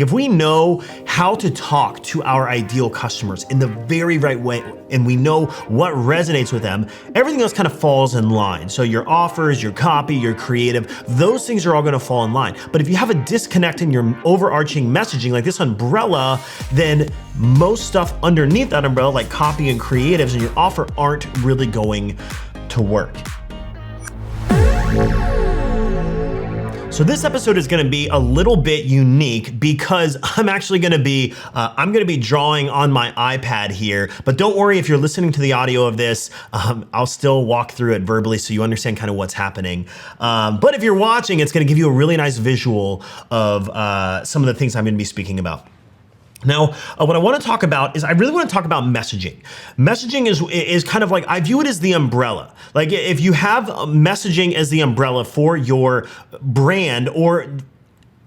If we know how to talk to our ideal customers in the very right way, and we know what resonates with them, everything else kind of falls in line. So your offers, your copy, your creative, those things are all gonna fall in line. But if you have a disconnect in your overarching messaging, like this umbrella, then most stuff underneath that umbrella, like copy and creatives and your offer, aren't really going to work. So this episode is gonna be a little bit unique because I'm actually gonna be, drawing on my iPad here, but don't worry if you're listening to the audio of this, I'll still walk through it verbally so you understand kind of what's happening. But if you're watching, it's gonna give you a really nice visual of some of the things I'm gonna be speaking about. Now, what I want to talk about is I really want to talk about messaging. Messaging is kind of like, I view it as the umbrella. Like if you have messaging as the umbrella for your brand, or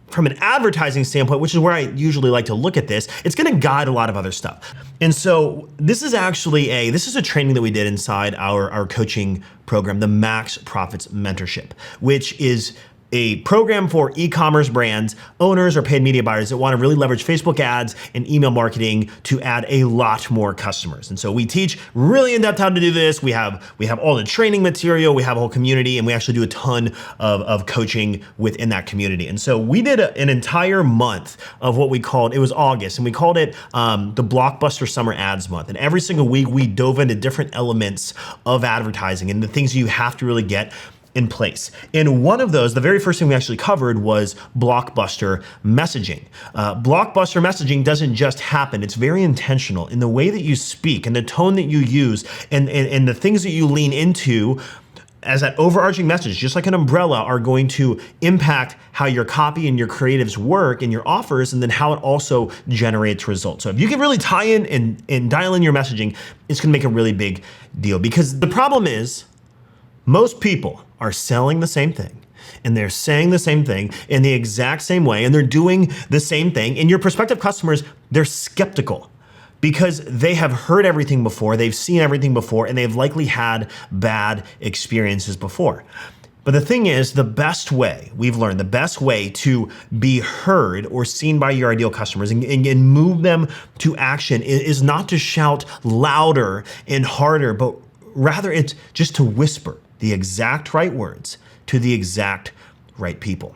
from an advertising standpoint, which is where I usually like to look at this, it's going to guide a lot of other stuff. And so this is actually a training that we did inside our coaching program, the Max Profits Mentorship, which is a program for e-commerce brands, owners, or paid media buyers that want to really leverage Facebook ads and email marketing to add a lot more customers. And so we teach really in-depth how to do this. We have all the training material, we have a whole community, and we actually do a ton of coaching within that community. And so we did an entire month of what we called, it was August, and we called it the Blockbuster Summer Ads Month. And every single week we dove into different elements of advertising and the things you have to really get in place. And one of those, the very first thing we actually covered was blockbuster messaging. Blockbuster messaging doesn't just happen, it's very intentional in the way that you speak and the tone that you use and the things that you lean into as that overarching message, just like an umbrella, are going to impact how your copy and your creatives work and your offers, and then how it also generates results. So if you can really tie in and dial in your messaging, it's gonna make a really big deal. Because the problem is, most people are selling the same thing, and they're saying the same thing in the exact same way, and they're doing the same thing. And your prospective customers, they're skeptical because they have heard everything before, they've seen everything before, and they've likely had bad experiences before. But the thing is, the best way, we've learned, the best way to be heard or seen by your ideal customers and move them to action is not to shout louder and harder, but rather it's just to whisper the exact right words to the exact right people.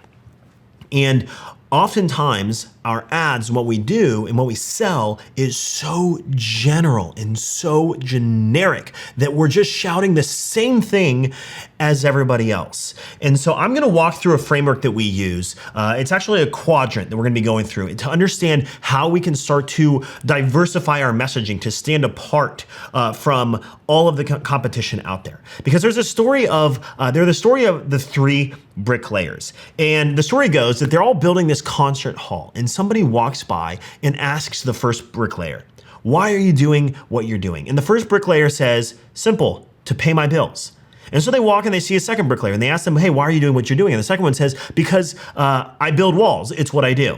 And oftentimes our ads and what we do and what we sell is so general and so generic that we're just shouting the same thing as everybody else. And so I'm gonna walk through a framework that we use. It's actually a quadrant that we're gonna be going through to understand how we can start to diversify our messaging to stand apart from all of the competition out there. Because there's a story of, the three bricklayers. And the story goes that they're all building this concert hall, and somebody walks by and asks the first bricklayer, "Why are you doing what you're doing?" And the first bricklayer says, "Simple, to pay my bills." And so they walk and they see a second bricklayer and they ask them, "Hey, why are you doing what you're doing?" And the second one says, "Because I build walls, it's what I do."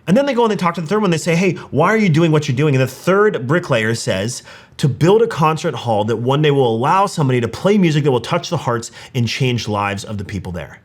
And then they go and they talk to the third one, they say, "Hey, why are you doing what you're doing?" And the third bricklayer says, "To build a concert hall that one day will allow somebody to play music that will touch the hearts and change lives of the people there."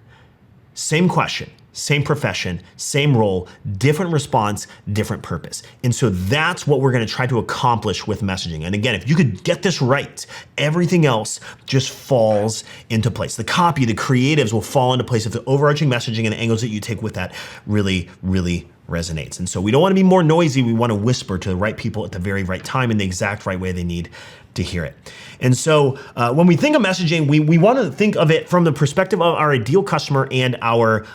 Same question, same profession, same role, different response, different purpose. And so that's what we're gonna try to accomplish with messaging. And again, if you could get this right, everything else just falls into place. The copy, the creatives will fall into place if the overarching messaging and the angles that you take with that really, really resonates. And so we don't wanna be more noisy, we wanna whisper to the right people at the very right time in the exact right way they need to hear it. And so when we think of messaging, we wanna think of it from the perspective of our ideal customer and our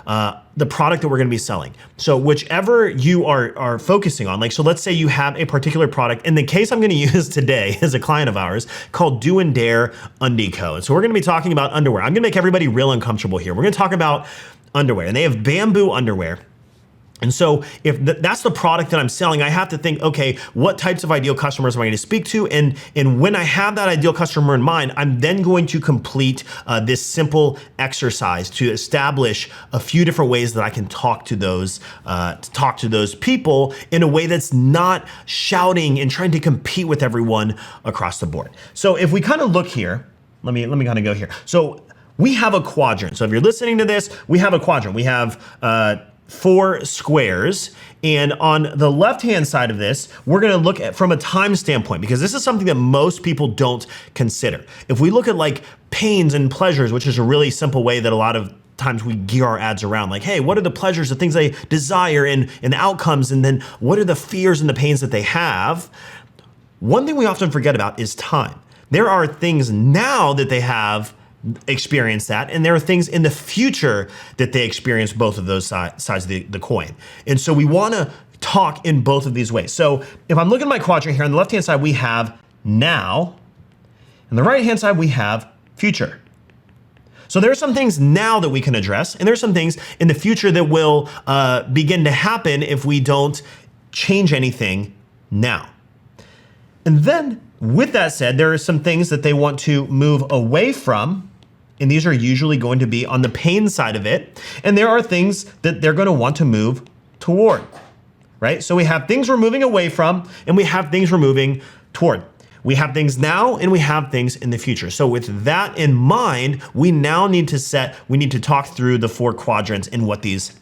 the product that we're gonna be selling. So whichever you are focusing on, like, so let's say you have a particular product. In the case I'm gonna use today is a client of ours called Do and Dare Undie Co. And so we're gonna be talking about underwear. I'm gonna make everybody real uncomfortable here. We're gonna talk about underwear, and they have bamboo underwear. And so if that's the product that I'm selling, I have to think, okay, what types of ideal customers am I going to speak to? And when I have that ideal customer in mind, I'm then going to complete this simple exercise to establish a few different ways that I can talk to those people in a way that's not shouting and trying to compete with everyone across the board. So if we kind of look here, let me kind of go here. So we have a quadrant. So if you're listening to this, we have a quadrant. We have 4 squares. And on the left-hand side of this, we're gonna look at from a time standpoint, because this is something that most people don't consider. If we look at like pains and pleasures, which is a really simple way that a lot of times we gear our ads around, like, hey, what are the pleasures, the things they desire and the outcomes, and then what are the fears and the pains that they have? One thing we often forget about is time. There are things now that they have experience that, and there are things in the future that they experience both of those sides of the coin. And so we wanna talk in both of these ways. So if I'm looking at my quadrant here, on the left-hand side, we have now, and the right-hand side, we have future. So there are some things now that we can address, and there's some things in the future that will begin to happen if we don't change anything now. And then with that said, there are some things that they want to move away from, and these are usually going to be on the pain side of it. And there are things that they're going to want to move toward, right? So we have things we're moving away from, and we have things we're moving toward. We have things now, and we have things in the future. So with that in mind, we now need to talk through the 4 quadrants and what these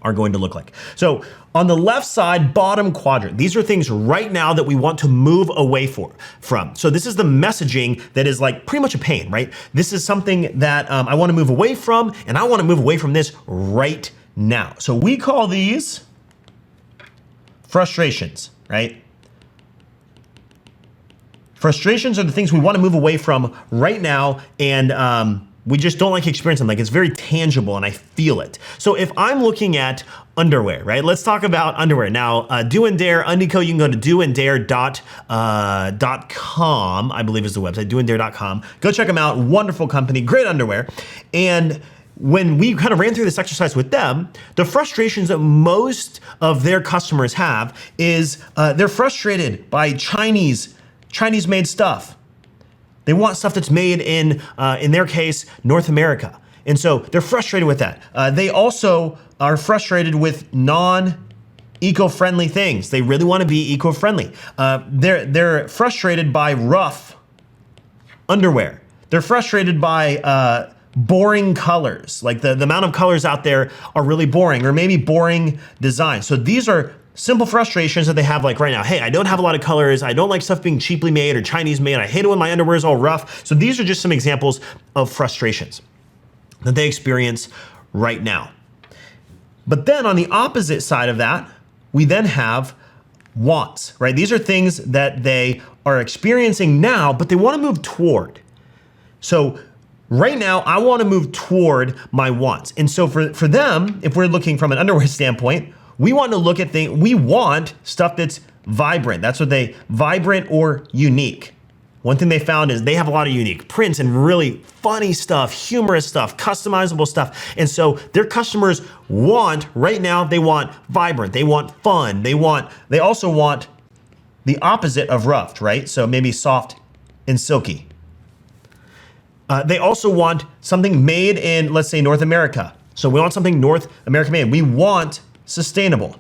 are going to look like. So on the left side, bottom quadrant, these are things right now that we want to move away from. So this is the messaging that is like pretty much a pain, right? This is something that I want to move away from, and I want to move away from this right now. So we call these frustrations, right? Frustrations are the things we want to move away from right now, and we just don't like experiencing them. Like, it's very tangible and I feel it. So if I'm looking at underwear, right? Let's talk about underwear. Now, Do and Dare, Undico, you can go to doanddare.com, I believe is the website, doanddare.com. Go check them out. Wonderful company, great underwear. And when we kind of ran through this exercise with them, the frustrations that most of their customers have is they're frustrated by Chinese-made stuff. They want stuff that's made in their case, North America. And so they're frustrated with that. They also are frustrated with non-eco-friendly things. They really want to be eco-friendly. They're frustrated by rough underwear. They're frustrated by boring colors. Like the amount of colors out there are really boring, or maybe boring design. So these are simple frustrations that they have, like right now. Hey, I don't have a lot of colors. I don't like stuff being cheaply made or Chinese made. I hate it when my underwear is all rough. So these are just some examples of frustrations that they experience right now. But then on the opposite side of that, we then have wants, right? These are things that they are experiencing now, but they want to move toward. So right now, I want to move toward my wants. And so for them, if we're looking from an underwear standpoint, we want to look at things, we want stuff that's vibrant. That's what vibrant or unique. One thing they found is they have a lot of unique prints and really funny stuff, humorous stuff, customizable stuff. And so their customers right now, they want vibrant, they want fun, they also want the opposite of roughed, right? So maybe soft and silky. They also want something made in, let's say, North America. So we want something North American made. We want sustainable.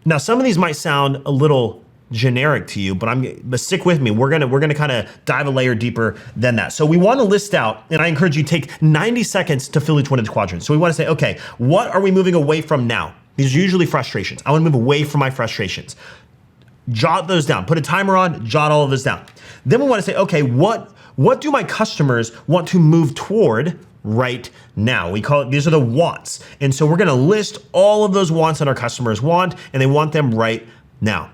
Now, some of these might sound a little generic to you, but stick with me. We're gonna kind of dive a layer deeper than that. So we want to list out, and I encourage you to take 90 seconds to fill each one of the quadrants. So we want to say, okay, what are we moving away from now? These are usually frustrations. I want to move away from my frustrations. Jot those down. Put a timer on. Jot all of this down. Then we want to say, okay, what do my customers want to move toward right now? We call it, these are the wants. And so we're gonna list all of those wants that our customers want, and they want them right now.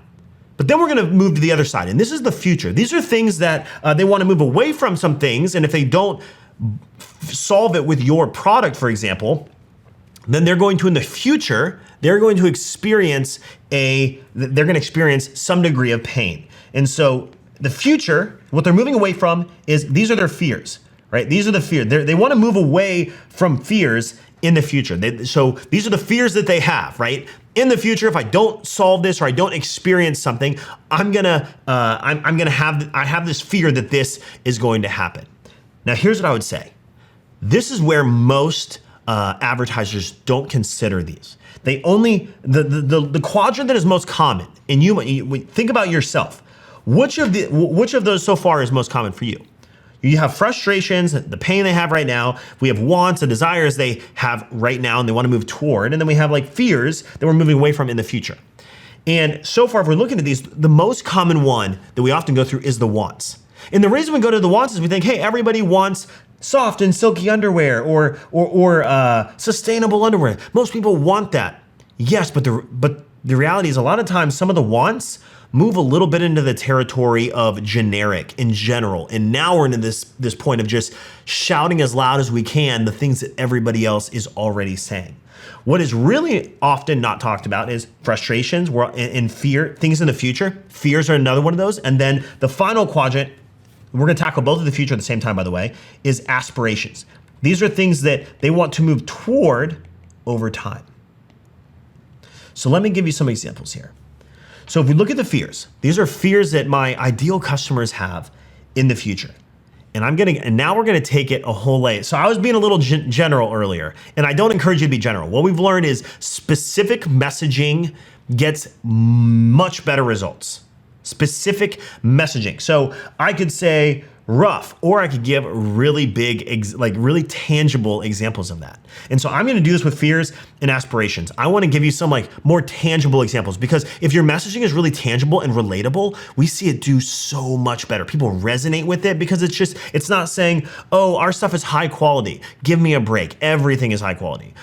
But then we're gonna move to the other side, and this is the future. These are things that they wanna move away from some things, and if they don't solve it with your product, for example, then they're going to, in the future, they're going to experience some degree of pain. And so the future, what they're moving away from is, these are their fears. Right? These are the fears. They want to move away from fears in the future. So these are the fears that they have, right? In the future, if I don't solve this or I don't experience something, I have this fear that this is going to happen. Now, here's what I would say. This is where most advertisers don't consider these. They only, the quadrant that is most common, and you think about yourself. Which of those so far is most common for you? You have frustrations, the pain they have right now. We have wants and desires they have right now and they want to move toward. And then we have like fears that we're moving away from in the future. And so far, if we're looking at these, the most common one that we often go through is the wants. And the reason we go to the wants is we think, hey, everybody wants soft and silky underwear or sustainable underwear. Most people want that. Yes, but the reality is a lot of times some of the wants move a little bit into the territory of generic in general. And now we're into this point of just shouting as loud as we can the things that everybody else is already saying. What is really often not talked about is frustrations and fear, things in the future. Fears are another one of those. And then the final quadrant, we're gonna tackle both of the future at the same time, by the way, is aspirations. These are things that they want to move toward over time. So let me give you some examples here. So if we look at the fears, these are fears that my ideal customers have in the future. And now we're gonna take it a whole way. So I was being a little general earlier, and I don't encourage you to be general. What we've learned is specific messaging gets much better results. Specific messaging. So I could say rough, or I could give really big, really tangible examples of that. And so I'm gonna do this with fears and aspirations. I wanna give you some more tangible examples, because if your messaging is really tangible and relatable, we see it do so much better. People resonate with it because it's not saying, oh, our stuff is high quality. Give me a break. Everything is high quality.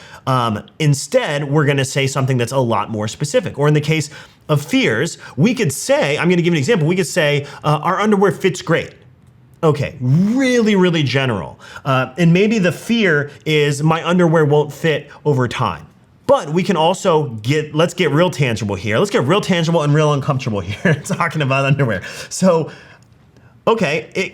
Instead, we're gonna say something that's a lot more specific. Or in the case of fears, we could say, I'm gonna give you an example. We could say, our underwear fits great. Okay, really, really general. And maybe the fear is my underwear won't fit over time. But we can also let's get real tangible here. Let's get real tangible and real uncomfortable here talking about underwear. So, okay,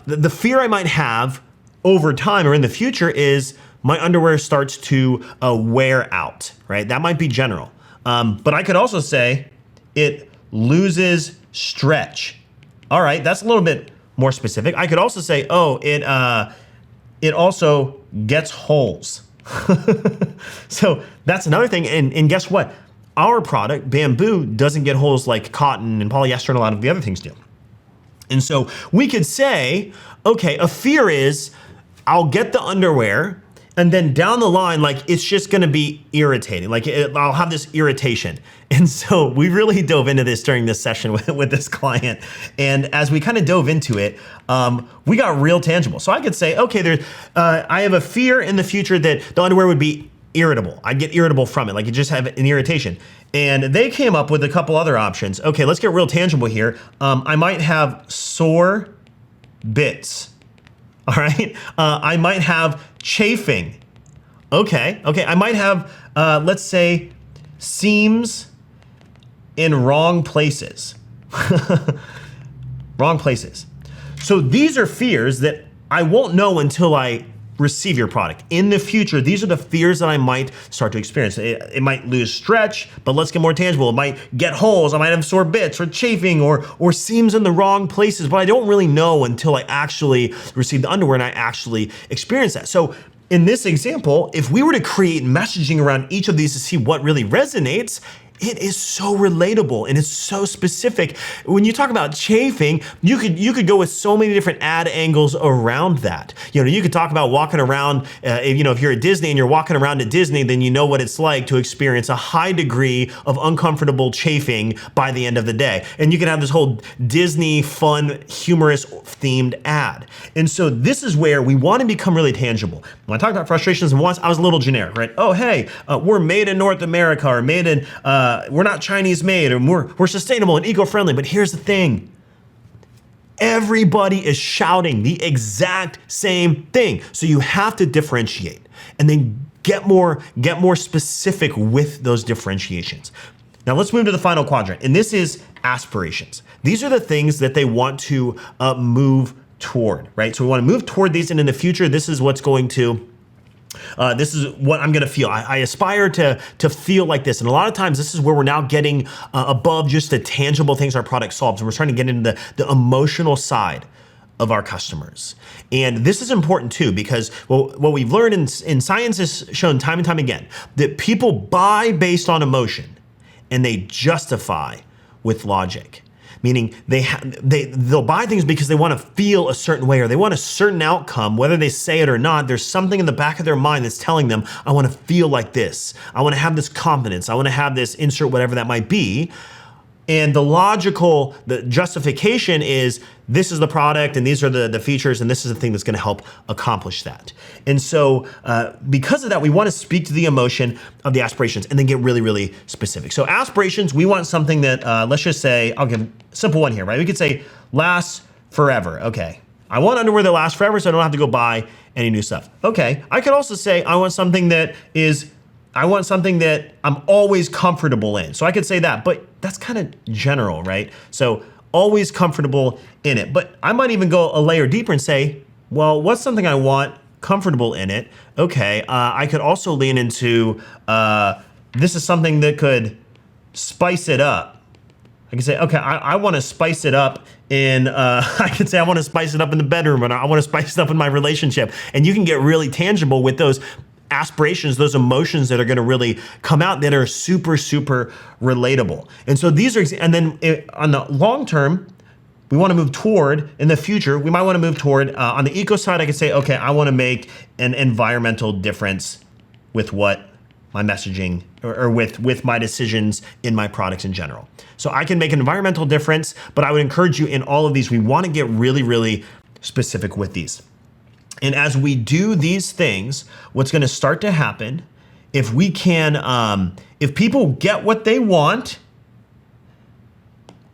the fear I might have over time or in the future is my underwear starts to wear out, right? That might be general. But I could also say it loses stretch. All right, that's a little bit more specific. I could also say, oh, it also gets holes. So that's another thing. And guess what? Our product, bamboo, doesn't get holes like cotton and polyester and a lot of the other things do. And so we could say, okay, a fear is I'll get the underwear and then down the line, it's just gonna be irritating. I'll have this irritation. And so we really dove into this during this session with this client. And as we kind of dove into it, we got real tangible. So I could say, okay, I have a fear in the future that the underwear would be irritable. I'd get irritable from it, you just have an irritation. And they came up with a couple other options. Okay, let's get real tangible here. I might have sore bits. All right, I might have chafing. Okay, I might have, let's say, seams in wrong places. Wrong places. So these are fears that I won't know until I receive your product. In the future, these are the fears that I might start to experience. It might lose stretch, but let's get more tangible. It might get holes. I might have sore bits or chafing or seams in the wrong places, but I don't really know until I actually receive the underwear and I actually experience that. So in this example, if we were to create messaging around each of these to see what really resonates, it is so relatable and it's so specific. When you talk about chafing, you could go with so many different ad angles around that. You could talk about walking around, if you're at Disney and you're walking around at Disney, then you know what it's like to experience a high degree of uncomfortable chafing by the end of the day. And you can have this whole Disney fun, humorous themed ad. And so this is where we want to become really tangible. When I talked about frustrations and wants, I was a little generic, right? Oh, hey, we're made in North America or made in, we're not Chinese made, and we're sustainable and eco-friendly. But here's the thing. Everybody is shouting the exact same thing. So you have to differentiate and then get more specific with those differentiations. Now let's move to the final quadrant, and this is aspirations. These are the things that they want to move toward, right? So we want to move toward these, and in the future, this is what's going to this is what I'm gonna feel. I aspire to feel like this. And a lot of times this is where we're now getting above just the tangible things our product solves. And we're trying to get into the emotional side of our customers. And this is important too, because what we've learned in science has shown time and time again, that people buy based on emotion and they justify with logic. meaning they'll buy things because they want to feel a certain way or they want a certain outcome, whether they say it or not. There's something in the back of their mind that's telling them, I want to feel like this. I want to have this confidence. I want to have this, insert whatever that might be. And the justification is this is the product and these are the features and this is the thing that's going to help accomplish that. And so because of that, we want to speak to the emotion of the aspirations and then get really, really specific. So aspirations, we want something that, let's just say, I'll give a simple one here, right? We could say lasts forever. Okay. I want underwear that lasts forever so I don't have to go buy any new stuff. Okay. I could also say I want something that I'm always comfortable in. So I could say that, but that's kind of general, right? So always comfortable in it. But I might even go a layer deeper and say, well, what's something I want comfortable in it? Okay, I could also lean into, this is something that could spice it up. I can say, okay, I want to spice it up in, I could say I want to spice it up in the bedroom, and I want to spice it up in my relationship. And you can get really tangible with those aspirations, those emotions that are going to really come out that are super, super relatable. And so these are, and then on the long term, we want to move toward, in the future, we might want to move toward, on the eco side, I could say, okay, I want to make an environmental difference with what my messaging or with my decisions in my products in general. So I can make an environmental difference, but I would encourage you in all of these, we want to get really, really specific with these. And as we do these things, what's going to start to happen, if we can, if people get what they want,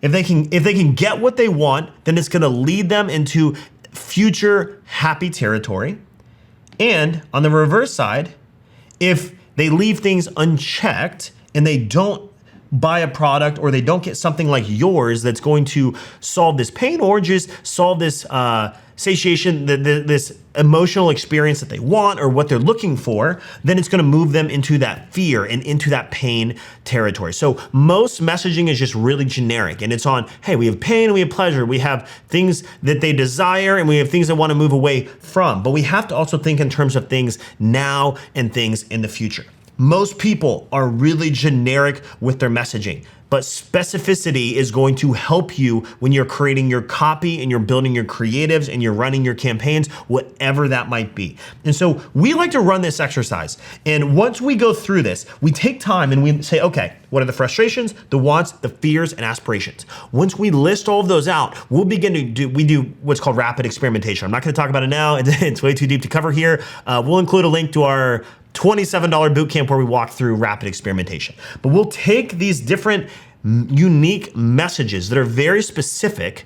if they can get what they want, then it's going to lead them into future happy territory. And on the reverse side, if they leave things unchecked and they don't buy a product or they don't get something like yours that's going to solve this pain or just solve this satiation, this emotional experience that they want or what they're looking for, then it's going to move them into that fear and into that pain territory. So most messaging is just really generic, and it's on, hey, we have pain and we have pleasure. We have things that they desire and we have things they want to move away from. But we have to also think in terms of things now and things in the future. Most people are really generic with their messaging, but specificity is going to help you when you're creating your copy and you're building your creatives and you're running your campaigns, whatever that might be. And so we like to run this exercise. And once we go through this, we take time and we say, okay, what are the frustrations, the wants, the fears, and aspirations? Once we list all of those out, we'll begin to do what's called rapid experimentation. I'm not gonna talk about it now. It's way too deep to cover here. We'll include a link to our $27 bootcamp where we walk through rapid experimentation. But we'll take these different unique messages that are very specific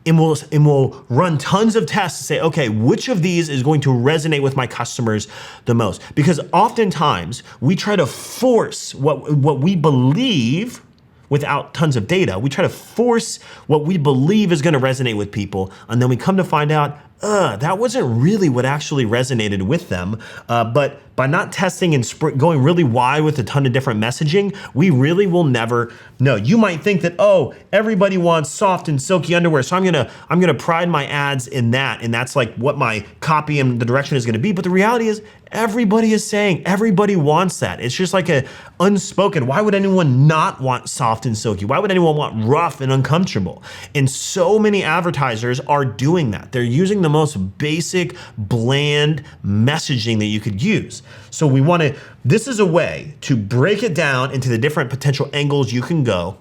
and we'll run tons of tests to say, okay, which of these is going to resonate with my customers the most? Because oftentimes we try to force what we believe without tons of data. We try to force what we believe is going to resonate with people, and then we come to find out, that wasn't really what actually resonated with them. But by not testing and going really wide with a ton of different messaging, we really will never know. You might think that, oh, everybody wants soft and silky underwear, so I'm gonna pride my ads in that, and that's like what my copy and the direction is gonna be. But the reality is, everybody is saying everybody wants that. It's just like a unspoken. Why would anyone not want soft and silky? Why would anyone want rough and uncomfortable? And so many advertisers are doing that. They're using the most basic, bland messaging that you could use. So this is a way to break it down into the different potential angles you can go,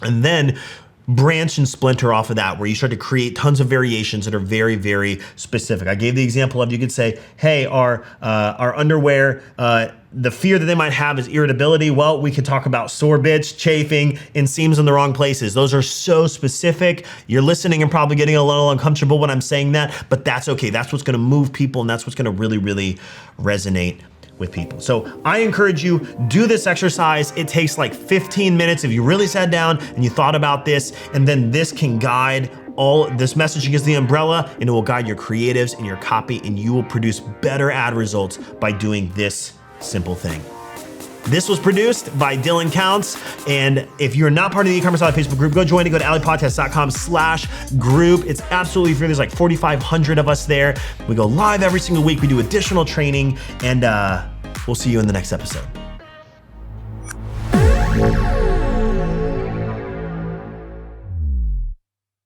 and then branch and splinter off of that, where you start to create tons of variations that are very, very specific. I gave the example of, you could say, hey, our underwear, the fear that they might have is irritability. Well, we could talk about sore bits, chafing, and seams in the wrong places. Those are so specific. You're listening and probably getting a little uncomfortable when I'm saying that, but that's okay. That's what's gonna move people, and that's what's gonna really, really resonate with people. So I encourage you, do this exercise. It takes like 15 minutes if you really sat down and you thought about this, and then this can guide all this messaging is the umbrella, and it will guide your creatives and your copy, and you will produce better ad results by doing this simple thing. This was produced by Dylan Counts, and if you're not part of the Ecommerce Alley Facebook group, go join it. Go to alleypodcast.com/group. It's absolutely free. There's like 4,500 of us there. We go live every single week. We do additional training, and we'll see you in the next episode.